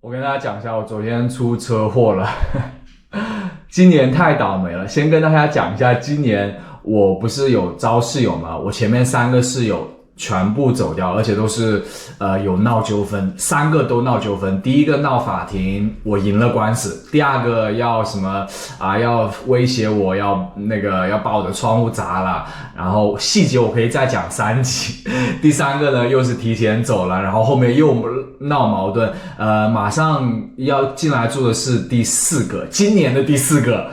我跟大家讲一下，我昨天出车祸了。今年太倒霉了。先跟大家讲一下，今年我不是有招室友吗？我前面3个室友全部走掉，而且都是有闹纠纷，3个都闹纠纷。第一个闹法庭，我赢了官司；第二个要什么要威胁我，要把我的窗户砸了，然后细节我可以再讲3集。第3个呢又是提前走了，然后后面又闹矛盾，马上要进来住的是第4个，今年的第4个。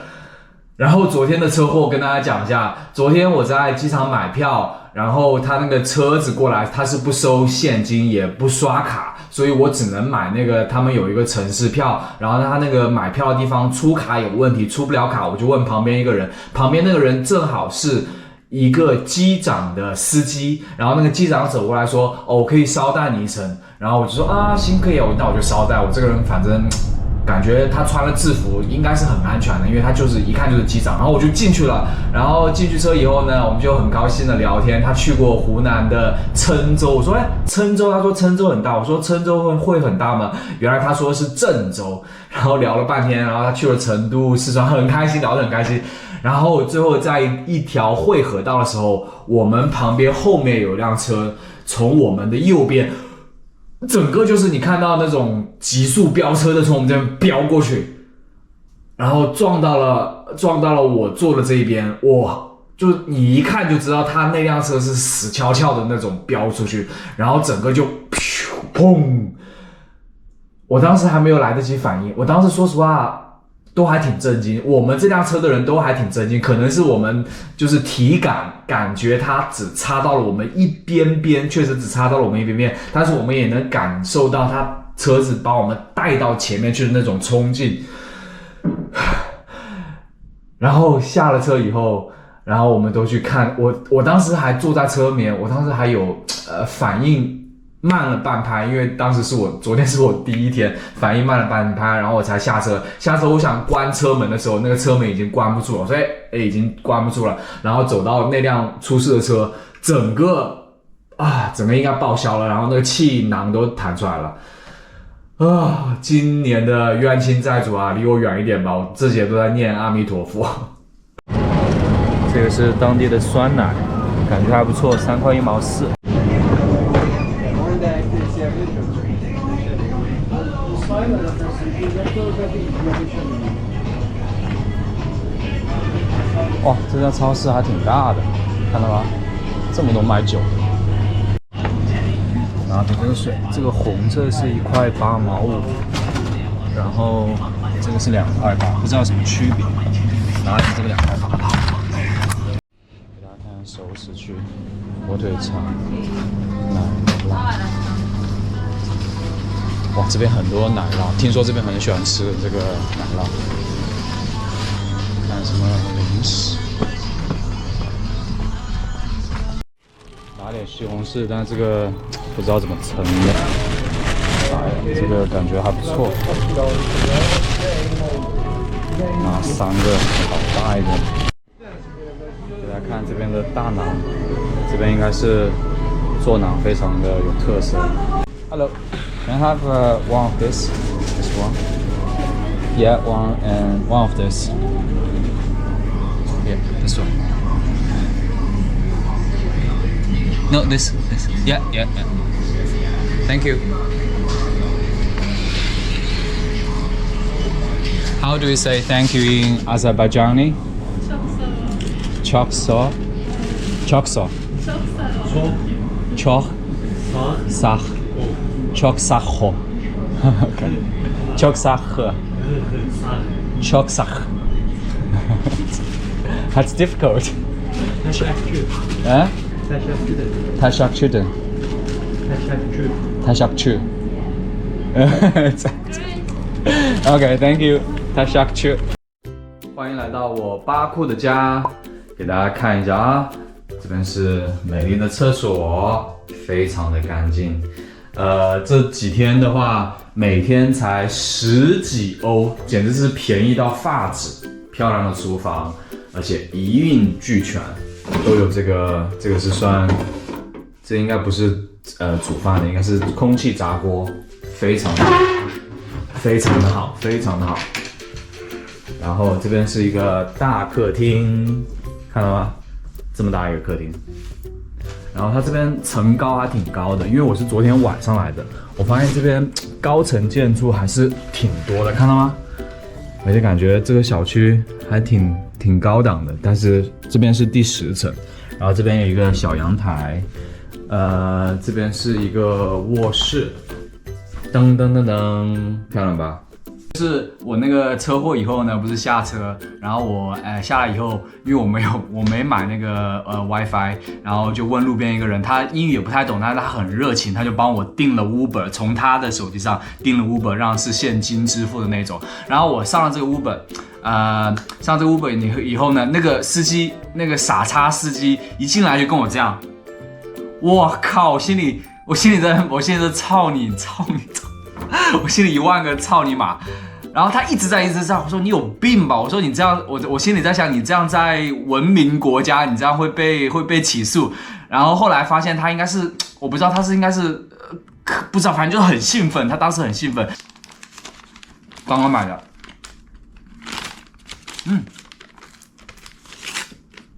然后昨天的车祸跟大家讲一下，昨天我在机场买票，然后他那个车子过来，他是不收现金也不刷卡，所以我只能买那个他们有一个城市票，然后他那个买票的地方出卡有问题，出不了卡，我就问旁边一个人，旁边那个人正好是一个机长的司机，然后那个机长走过来说，我可以捎带你一程，然后我就说行可以，那我就捎带，我这个人反正感觉他穿了制服应该是很安全的，因为他就是一看就是机长。然后我就进去了，然后进去车以后呢，我们就很高兴的聊天。他去过湖南的郴州，我说郴州，他说郴州很大，我说郴州会很大吗？原来他说是郑州，然后聊了半天，然后他去了成都、四川，很开心，聊得很开心。然后最后在一条汇合道的时候，我们旁边后面有辆车从我们的右边。整个就是你看到那种极速飙车的从我们这边飙过去，然后撞到了我坐的这一边，哇！就你一看就知道他那辆车是死翘翘的那种飙出去，然后整个就砰！我当时还没有来得及反应，我当时说实话都还挺震惊，我们这辆车的人都还挺震惊，可能是我们就是体感觉它只擦到了我们一边边，确实只擦到了我们一边边，但是我们也能感受到它车子把我们带到前面去的那种冲劲。然后下了车以后，然后我们都去看，我当时还坐在车里面，我当时还有反应慢了半拍，因为当时昨天是我第一天，反应慢了半拍，然后我才下车。下车我想关车门的时候，那个车门已经关不住了，所以已经关不住了。然后走到那辆出事的车，整个应该报销了，然后那个气囊都弹出来了。今年的冤亲债主离我远一点吧，我自己也都在念阿弥陀佛。这个是当地的酸奶，感觉还不错，3块1毛4。哇，这家超市还挺大的，看到吗？这么多卖酒的。拿着这个水，这个红色是1块8毛5，然后这个是2块8，不知道什么区别。拿着这个2块8。给大家看熟食区，火腿肠、奶酪。哇，这边很多奶酪，听说这边很喜欢吃这个奶酪。看什么零食，拿点西红柿，但是这个不知道怎么称的。这个感觉还不错。拿3个，好大一个。给大家看这边的大馕，这边应该是做馕非常的有特色。Hello, can I have one of this? This one? Yeah, one and one of this. Yeah, this one. No, this. Yeah. Thank you. How do you say thank you in Azerbaijani? Choksa. Choksa. Chok. Çok sahho. Okay. Çok sahho. Çok sah. That's difficult. Teşekkür. Teşekkür. Okay, thank you. Teşekkür. 欢迎来到我巴库的家，给大家看一下这边是美丽的厕所，非常的干净。这几天的话，每天才10几欧，简直是便宜到发指。漂亮的厨房，而且一应俱全，都有这个是算，这应该不是煮饭的，应该是空气炸锅，非常非常的好，非常的好。然后这边是一个大客厅，看到吗？这么大一个客厅。然后它这边层高还挺高的，因为我是昨天晚上来的，我发现这边高层建筑还是挺多的，看到吗？而且感觉这个小区还挺高档的，但是这边是第10层，然后这边有一个小阳台，这边是一个卧室，噔噔噔噔，漂亮吧？就是我那个车祸以后呢，不是下车，然后我下来以后，因为我没买那个WiFi， 然后就问路边一个人，他英语也不太懂，但是他很热情，他就帮我订了 Uber， 从他的手机上订了 Uber， 让是现金支付的那种。然后我上了这个 Uber， 上这个 Uber 以后呢，那个司机那个傻叉司机一进来就跟我这样，我靠，我心里在操你，我心里1万个操你妈。然后他一直在，我说你有病吧？我说你这样，我心里在想，你这样在文明国家，你这样会被起诉。然后后来发现他应该是，我不知道他是应该是，不知道，反正就很兴奋，他当时很兴奋。刚刚买的，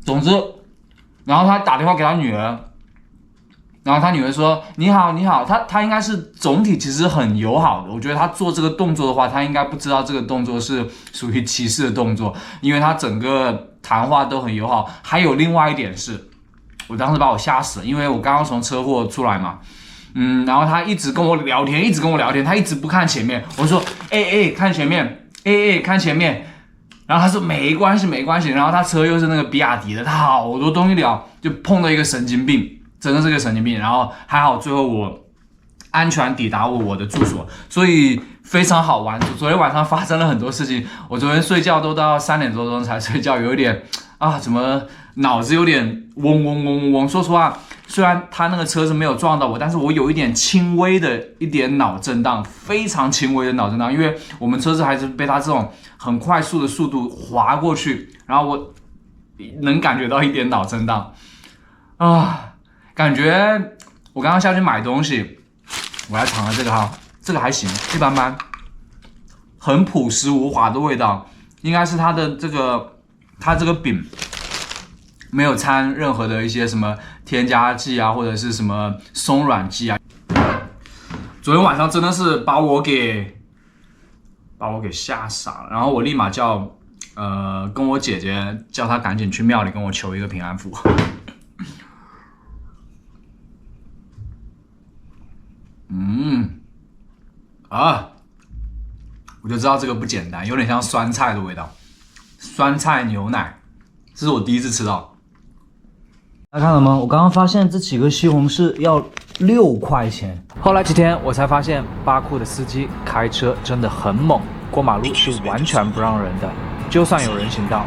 总之，然后他打电话给他女儿。然后他女儿说：“你好，你好。”他应该是总体其实很友好的。我觉得他做这个动作的话，他应该不知道这个动作是属于歧视的动作，因为他整个谈话都很友好。还有另外一点是，我当时把我吓死了，因为我刚刚从车祸出来嘛，然后他一直跟我聊天，他一直不看前面。我说：“看前面，看前面。”然后他说：“没关系。”然后他车又是那个比亚迪的，他好多东西聊，就碰到一个神经病。真的是个神经病，然后还好最后我安全抵达我的住所，所以非常好玩。昨天晚上发生了很多事情，我昨天睡觉都到3点多钟才睡觉，有一点怎么脑子有点嗡。说实话，虽然他那个车子没有撞到我，但是我有一点轻微的脑震荡，非常轻微的脑震荡，因为我们车子还是被他这种很快速的速度滑过去，然后我能感觉到一点脑震荡感觉我刚刚下去买东西，我来尝了这个哈，这个还行，一般般，很朴实无华的味道，应该是它这个饼没有掺任何的一些什么添加剂啊，或者是什么松软剂啊。昨天晚上真的是把我给吓傻了，然后我立马叫跟我姐姐叫她赶紧去庙里跟我求一个平安符。我就知道这个不简单，有点像酸菜的味道，酸菜牛奶，这是我第一次吃到。大家看了吗？我刚刚发现这几个西红柿要6块钱。后来几天我才发现，巴库的司机开车真的很猛，过马路是完全不让人的，就算有人行道。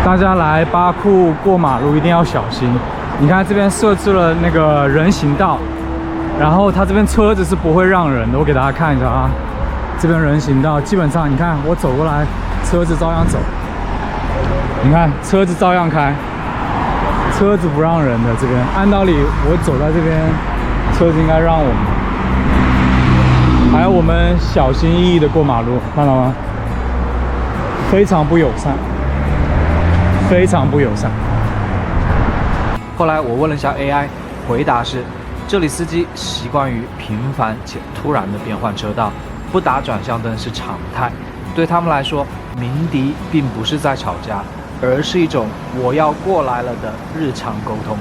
大家来巴库过马路一定要小心。你看这边设置了那个人行道，然后它这边车子是不会让人的。我给大家看一下啊，这边人行道基本上，你看我走过来，车子照样走。你看车子照样开。车子不让人的，这边按道理我走在这边，车子应该让我们。还有我们小心翼翼的过马路，看到吗？非常不友善，非常不友善。后来我问了一下 AI， 回答是：这里司机习惯于频繁且突然的变换车道，不打转向灯是常态。对他们来说，鸣笛并不是在吵架，而是一种我要过来了的日常沟通。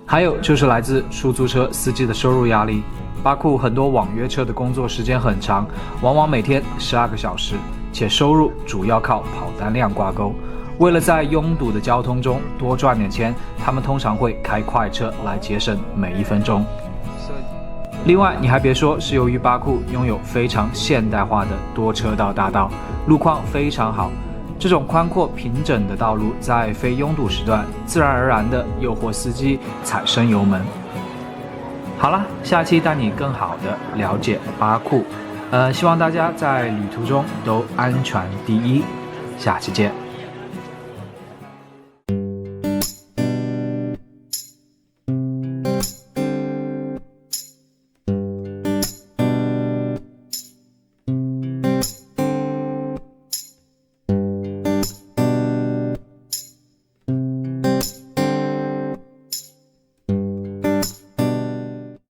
还有就是来自出租车司机的收入压力。巴库很多网约车的工作时间很长，往往每天12个小时，且收入主要靠跑单量挂钩。为了在拥堵的交通中多赚点钱，他们通常会开快车来节省每1分钟。另外，你还别说，是由于巴库拥有非常现代化的多车道大道，路况非常好。这种宽阔平整的道路，在非拥堵时段，自然而然地诱惑司机踩深油门。好了，下期带你更好地了解巴库。希望大家在旅途中都安全第一。下期见。